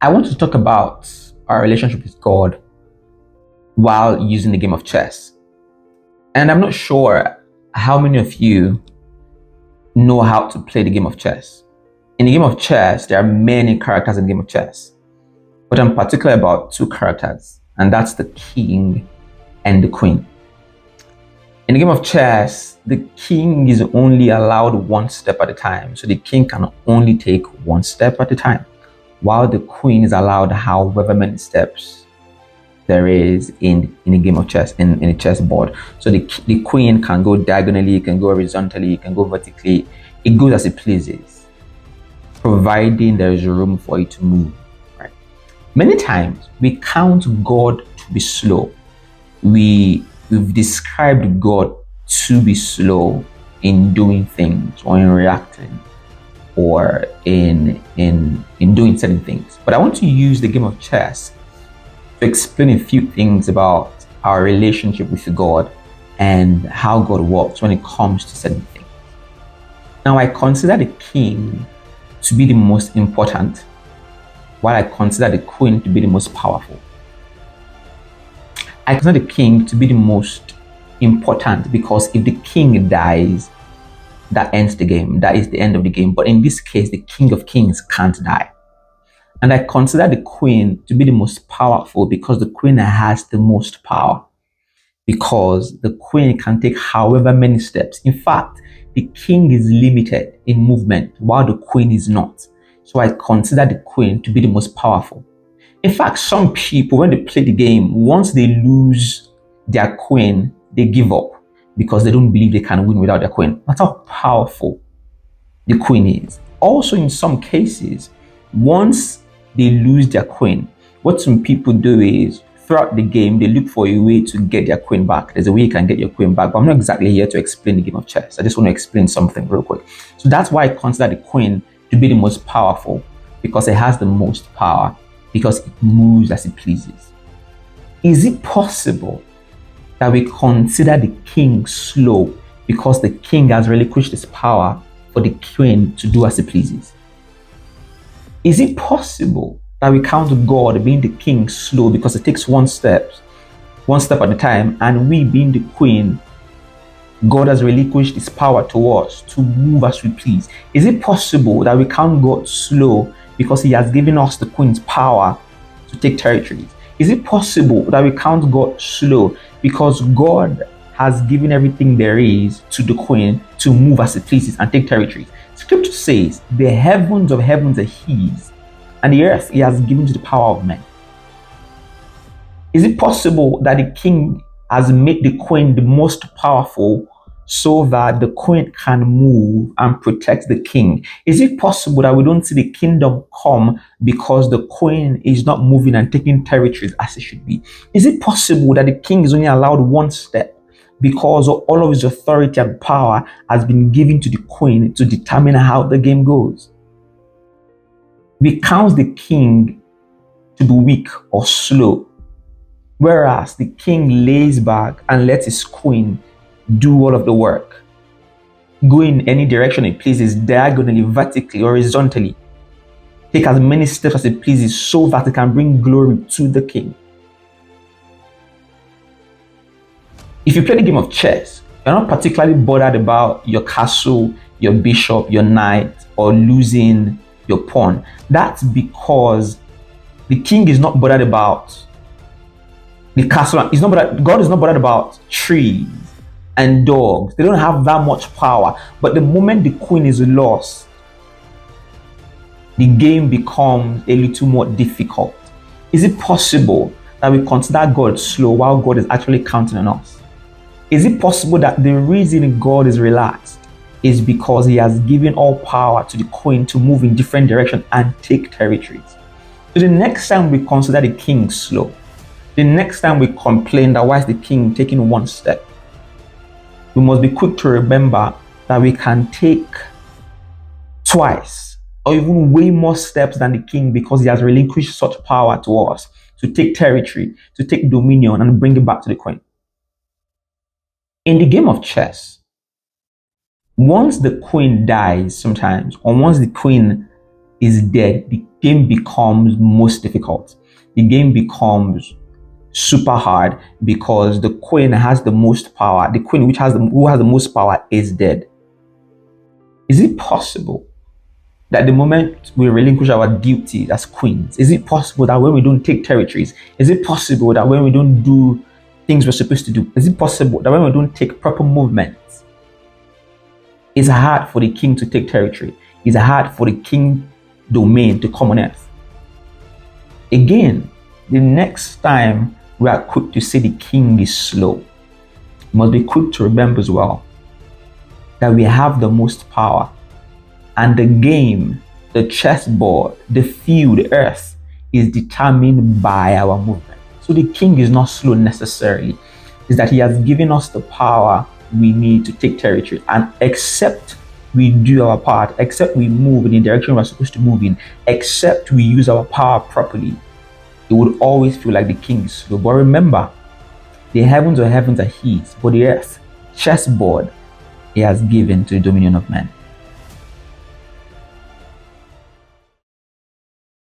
I want to talk about our relationship with God while using the game of chess. And I'm not sure how many of you know how to play the game of chess. In the game of chess, there are many characters in the game of chess, but I'm particular about two characters, and that's the king and the queen. In the game of chess, the king is only allowed one step at a time, so the king can only take one step at a time, while the queen is allowed however many steps there is in a game of chess, in a chessboard. So the queen can go diagonally, it can go horizontally, it can go vertically. It goes as it pleases, providing there is room for it to move. Right? Many times we count God to be slow. We've described God to be slow in doing things or in reacting or in doing certain things. But I want to use the game of chess to explain a few things about our relationship with God and how God works when it comes to certain things. Now, I consider the king to be the most important, while I consider the queen to be the most powerful. I consider the king to be the most important because if the king dies, that ends the game. That is the end of the game. But in this case, the king of kings can't die. And I consider the queen to be the most powerful because the queen has the most power. Because the queen can take however many steps. In fact, the king is limited in movement while the queen is not. So I consider the queen to be the most powerful. In fact, some people, when they play the game, once they lose their queen, they give up because they don't believe they can win without their queen. That's how powerful the queen is. Also, in some cases, once they lose their queen, what some people do is throughout the game, they look for a way to get their queen back. There's a way you can get your queen back, but I'm not exactly here to explain the game of chess. I just want to explain something real quick. So that's why I consider the queen to be the most powerful because it has the most power, because it moves as it pleases. Is it possible that we consider the king slow because the king has relinquished his power for the queen to do as it pleases? Is it possible that we count God being the king slow because it takes one step at a time, and we being the queen, God has relinquished his power to us to move as we please? Is it possible that we count God slow because he has given us the queen's power to take territories? Is it possible that we count God slow because God has given everything there is to the queen to move as it pleases and take territories? Scripture says the heavens of heavens are his, and the earth he has given to the power of men. Is it possible that the king has made the queen the most powerful so that the queen can move and protect the king? Is it possible that we don't see the kingdom come because the queen is not moving and taking territories as it should be? Is it possible that the king is only allowed one step because all of his authority and power has been given to the queen to determine how the game goes? We count the king to be weak or slow, whereas the king lays back and lets his queen do all of the work. Go in any direction it pleases, diagonally, vertically, horizontally. Take as many steps as it pleases so that it can bring glory to the king. If you play the game of chess, you're not particularly bothered about your castle, your bishop, your knight, or losing your pawn. That's because the king is not bothered about the castle. God is not bothered about trees and dogs. They don't have that much power. But the moment the queen is lost, the game becomes a little more difficult. Is it possible that we consider God slow while God is actually counting on us? Is it possible that the reason God is relaxed is because he has given all power to the queen to move in different directions and take territories? So the next time we consider the king slow, the next time we complain that why is the king taking one step, we must be quick to remember that we can take twice or even way more steps than the king because he has relinquished such power to us to take territory, to take dominion and bring it back to the queen. In the game of chess, once the queen dies sometimes, or once the queen is dead, the game becomes most difficult. The game becomes super hard because the queen has the most power. The queen who has the most power is dead. Is it possible that the moment we relinquish our duty as queens, is it possible that when we don't take territories, is it possible that when we don't do things we're supposed to do, is it possible that when we don't take proper movements, it's hard for the king to take territory, it's hard for the king domain to come on earth? Again, the next time we are quick to say the king is slow, we must be quick to remember as well that we have the most power, and the game, the chessboard, the field, the earth is determined by our movement. So the king is not slow necessarily. It's that he has given us the power we need to take territory, and except we do our part, except we move in the direction we're supposed to move in, except we use our power properly, it would always feel like the king is slow. But remember, the heavens are his, but the earth, chessboard, he has given to the dominion of man.